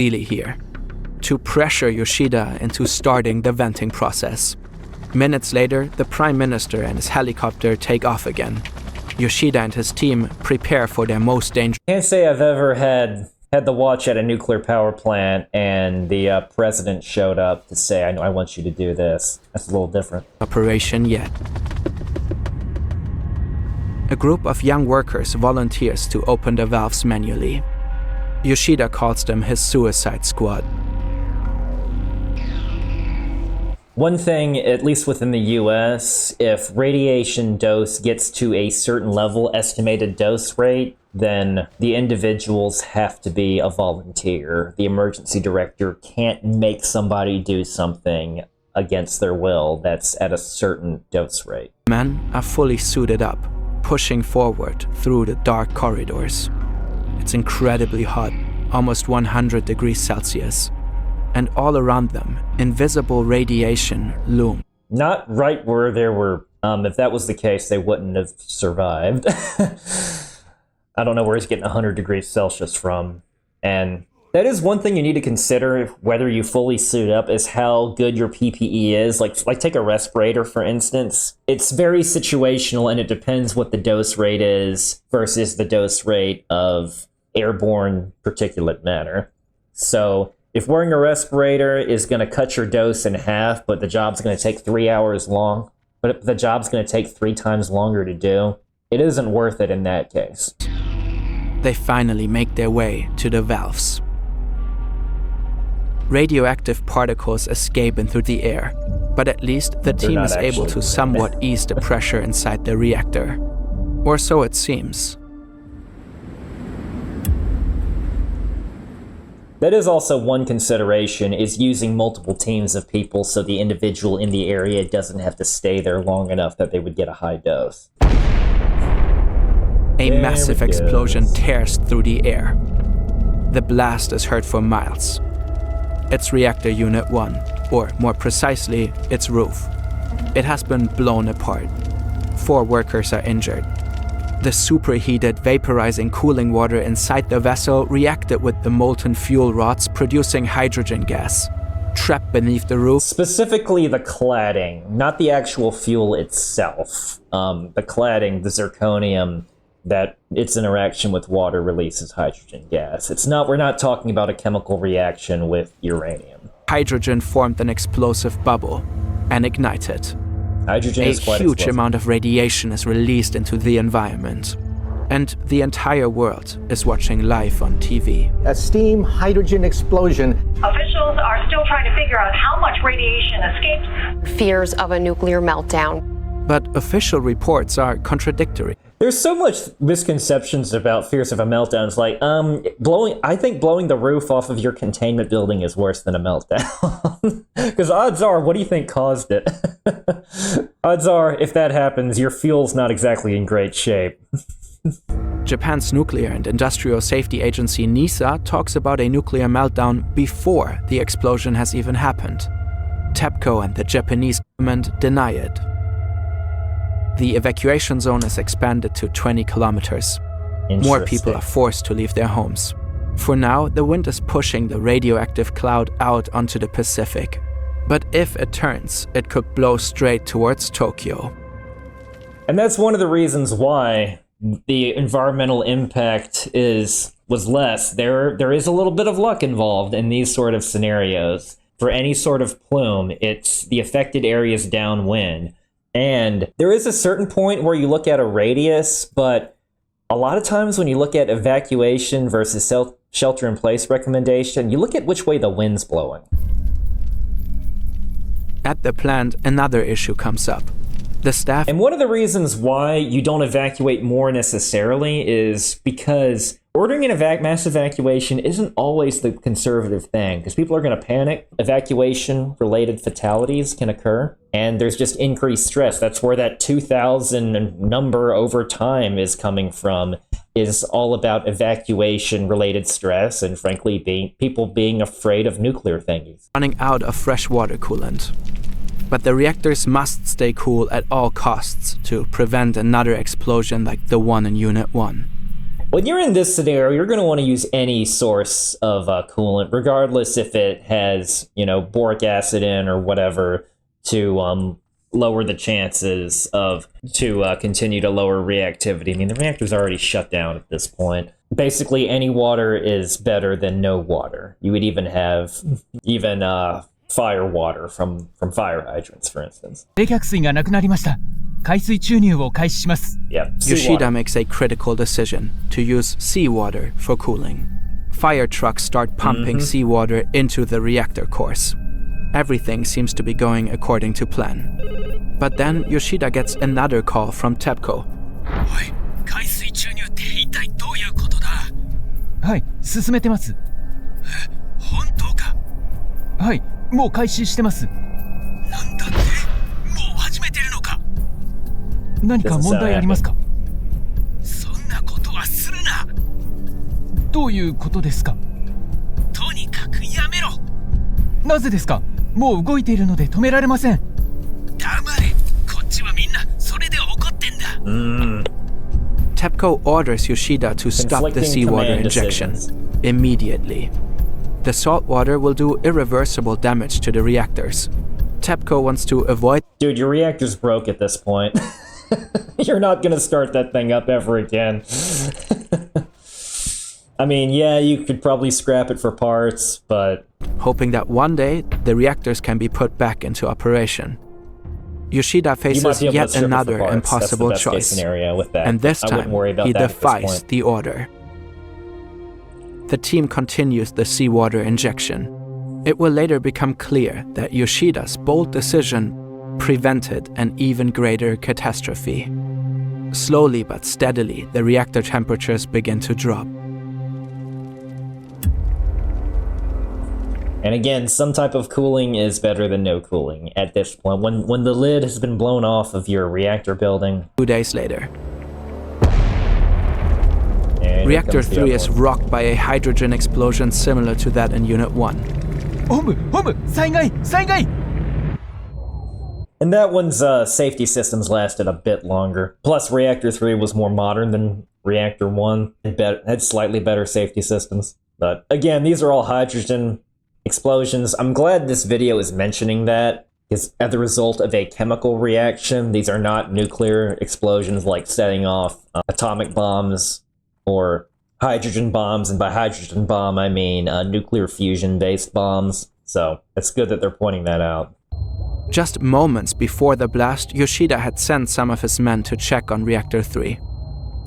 Really here, to pressure Yoshida into starting the venting process. Minutes later, the Prime Minister and his helicopter take off again. Yoshida and his team prepare for their most dangerous... Can't say I've ever had the watch at a nuclear power plant and the president showed up to say, I want you to do this. That's a little different. ...operation yet. A group of young workers volunteers to open the valves manually. Yoshida calls them his suicide squad. One thing, at least within the US, if radiation dose gets to a certain level, estimated dose rate, then the individuals have to be a volunteer. The emergency director can't make somebody do something against their will that's at a certain dose rate. Men are fully suited up, pushing forward through the dark corridors. It's incredibly hot, almost 100 degrees Celsius. And all around them, invisible radiation looms. Not right where there were, if that was the case, they wouldn't have survived. I don't know where he's getting 100 degrees Celsius from. And that is one thing you need to consider whether you fully suit up, is how good your PPE is. Like take a respirator, for instance. It's very situational, and it depends what the dose rate is versus the dose rate of airborne particulate matter. So if wearing a respirator is going to cut your dose in half, but the job's going to take 3 hours long, but the job's going to take 3 times longer to do, it isn't worth it in that case. They finally make their way to the valves. Radioactive particles escape into the air, but at least the team is able to somewhat ease the pressure inside the reactor. Or so it seems. That is also one consideration, is using multiple teams of people so the individual in the area doesn't have to stay there long enough that they would get a high dose. A massive explosion tears through the air. The blast is heard for miles. It's Reactor Unit 1, or more precisely, its roof. It has been blown apart. 4 workers are injured. The superheated, vaporizing cooling water inside the vessel reacted with the molten fuel rods, producing hydrogen gas. Trapped beneath the roof. Specifically the cladding, not the actual fuel itself. The cladding, the zirconium, that its interaction with water releases hydrogen gas. We're not talking about a chemical reaction with uranium. Hydrogen formed an explosive bubble and ignited. Hydrogen is quite a huge explosive. amount of radiation is released into the environment. And the entire world is watching live on TV. A steam hydrogen explosion. Officials are still trying to figure out how much radiation escaped. Fears of a nuclear meltdown. But official reports are contradictory. There's so much misconceptions about fears of a meltdown. It's like, I think blowing the roof off of your containment building is worse than a meltdown. Because odds are, what do you think caused it? Odds are, if that happens, your fuel's not exactly in great shape. Japan's Nuclear and Industrial Safety Agency NISA talks about a nuclear meltdown before the explosion has even happened. TEPCO and the Japanese government deny it. The evacuation zone is expanded to 20 kilometers. More people are forced to leave their homes. For now, the wind is pushing the radioactive cloud out onto the Pacific. But if it turns, it could blow straight towards Tokyo. And that's one of the reasons why the environmental impact was less. There is a little bit of luck involved in these sort of scenarios. For any sort of plume, it's the affected areas downwind. And there is a certain point where you look at a radius, but a lot of times when you look at evacuation versus shelter-in-place recommendation, you look at which way the wind's blowing. At the plant, another issue comes up. The staff... And one of the reasons why you don't evacuate more necessarily is because ordering an mass evacuation isn't always the conservative thing, because people are going to panic. Evacuation-related fatalities can occur, and there's just increased stress. That's where that 2,000 number over time is coming from, is all about evacuation-related stress and, frankly, people being afraid of nuclear thingies. Running out of fresh water coolant. But the reactors must stay cool at all costs to prevent another explosion like the one in Unit 1. When you're in this scenario, you're going to want to use any source of coolant, regardless if it has, boric acid in or whatever, to lower the chances to continue to lower reactivity. I mean, the reactor's already shut down at this point. Basically, any water is better than no water. You would even have fire water from fire hydrants, for instance. 冷却水がなくなりました。海水注入を開始します。Yeah, Yoshida makes a critical decision to use seawater for cooling. Fire trucks start pumping seawater into the reactor cores. Everything seems to be going according to plan. But then Yoshida gets another call from TEPCO. おい、海水注入って一体どういうことだ？はい、進めてます。本当か？はい、もう開始してます。なんだって？もう始めてるのか？何か問題ありますか？そんなことはするな。どういうことですか？とにかくやめろ。なぜですか？もう動いているので止められません。黙れ。こっちはみんなそれで怒ってんだ。TEPCO orders Yoshida to stop the seawater injection immediately. The salt water will do irreversible damage to the reactors. TEPCO wants to avoid... Dude, your reactor's broke at this point. You're not gonna start that thing up ever again. I mean, yeah, you could probably scrap it for parts, but... hoping that one day, the reactors can be put back into operation. Yoshida faces yet another impossible choice, and this time, he defies the order. The team continues the seawater injection. It will later become clear that Yoshida's bold decision prevented an even greater catastrophe. Slowly but steadily, the reactor temperatures begin to drop. And again, some type of cooling is better than no cooling at this point. When the lid has been blown off of your reactor building. 2 days later, Reactor 3 is rocked by a hydrogen explosion similar to that in Unit 1. 本部、災害、災害。 And that one's safety systems lasted a bit longer. Plus, Reactor 3 was more modern than Reactor 1. It had slightly better safety systems. But again, these are all hydrogen explosions. I'm glad this video is mentioning that, because as a result of a chemical reaction, these are not nuclear explosions like setting off atomic bombs or hydrogen bombs, and by hydrogen bomb I mean nuclear fusion-based bombs. So it's good that they're pointing that out. Just moments before the blast, Yoshida had sent some of his men to check on Reactor 3.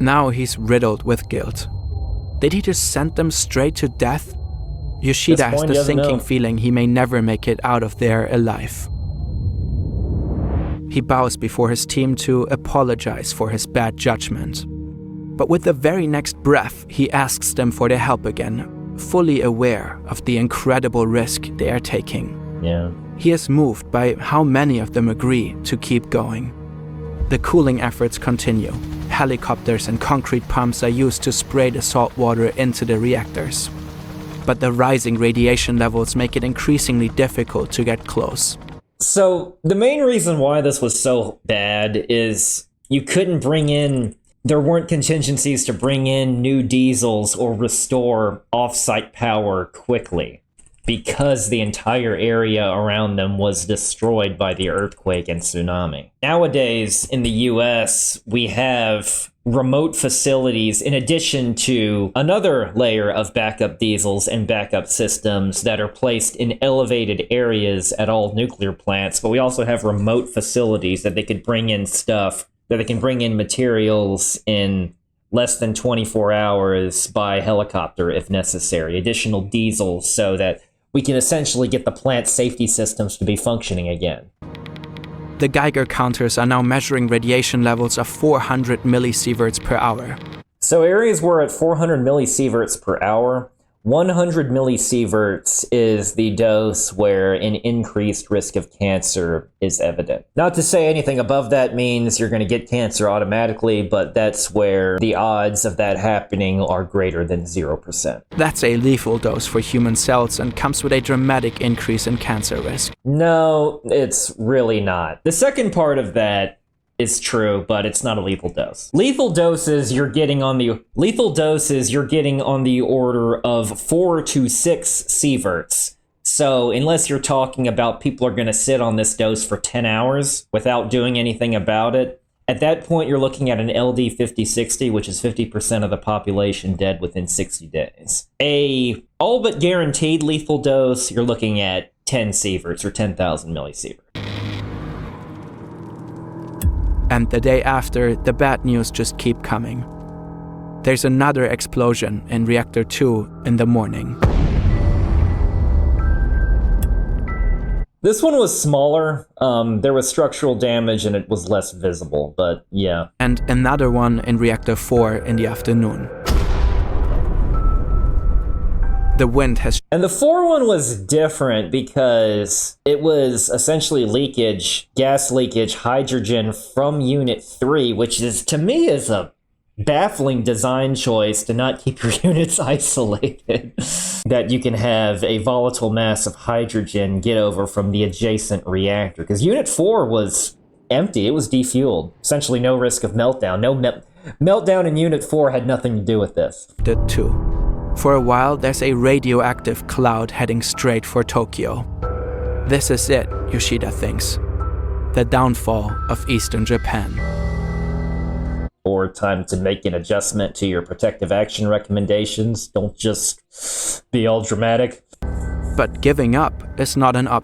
Now he's riddled with guilt. Did he just send them straight to death? Yoshida has the sinking feeling he may never make it out of there alive. He bows before his team to apologize for his bad judgment. But with the very next breath, he asks them for their help again, fully aware of the incredible risk they are taking. Yeah. He is moved by how many of them agree to keep going. The cooling efforts continue. Helicopters and concrete pumps are used to spray the salt water into the reactors. But the rising radiation levels make it increasingly difficult to get close. So, the main reason why this was so bad is you couldn't bring in... There weren't contingencies to bring in new diesels or restore off-site power quickly, because the entire area around them was destroyed by the earthquake and tsunami. Nowadays, in the US, we have remote facilities in addition to another layer of backup diesels and backup systems that are placed in elevated areas at all nuclear plants, but we also have remote facilities that they could bring in stuff, that they can bring in materials in less than 24 hours by helicopter if necessary, additional diesels so that we can essentially get the plant safety systems to be functioning again. The Geiger counters are now measuring radiation levels of 400 millisieverts per hour. So areas were at 400 millisieverts per hour. 100 millisieverts is the dose where an increased risk of cancer is evident. Not to say anything above that means you're going to get cancer automatically, but that's where the odds of that happening are greater than 0%. That's a lethal dose for human cells and comes with a dramatic increase in cancer risk. No, it's really not. The second part of that is true, but it's not a lethal dose. Lethal doses you're getting on the order of 4 to 6 sieverts. So unless you're talking about people are going to sit on this dose for 10 hours without doing anything about it, at that point you're looking at an LD 50-60, which is 50% of the population dead within 60 days. A all but guaranteed lethal dose, you're looking at 10 sieverts or 10,000 millisievert. And the day after, the bad news just keep coming. There's another explosion in Reactor 2 in the morning. This one was smaller. There was structural damage and it was less visible, but yeah. And another one in Reactor 4 in the afternoon. The wind has... And the 4 one was different because it was essentially leakage, gas leakage, hydrogen from Unit 3, which is, to me, is a baffling design choice to not keep your units isolated. That you can have a volatile mass of hydrogen get over from the adjacent reactor. Because Unit 4 was empty. It was defueled. Essentially no risk of meltdown. Meltdown in Unit 4 had nothing to do with this. The 2. For a while, there's a radioactive cloud heading straight for Tokyo. This is it, Yoshida thinks. The downfall of Eastern Japan. Or time to make an adjustment to your protective action recommendations. Don't just be all dramatic. But giving up is not an option.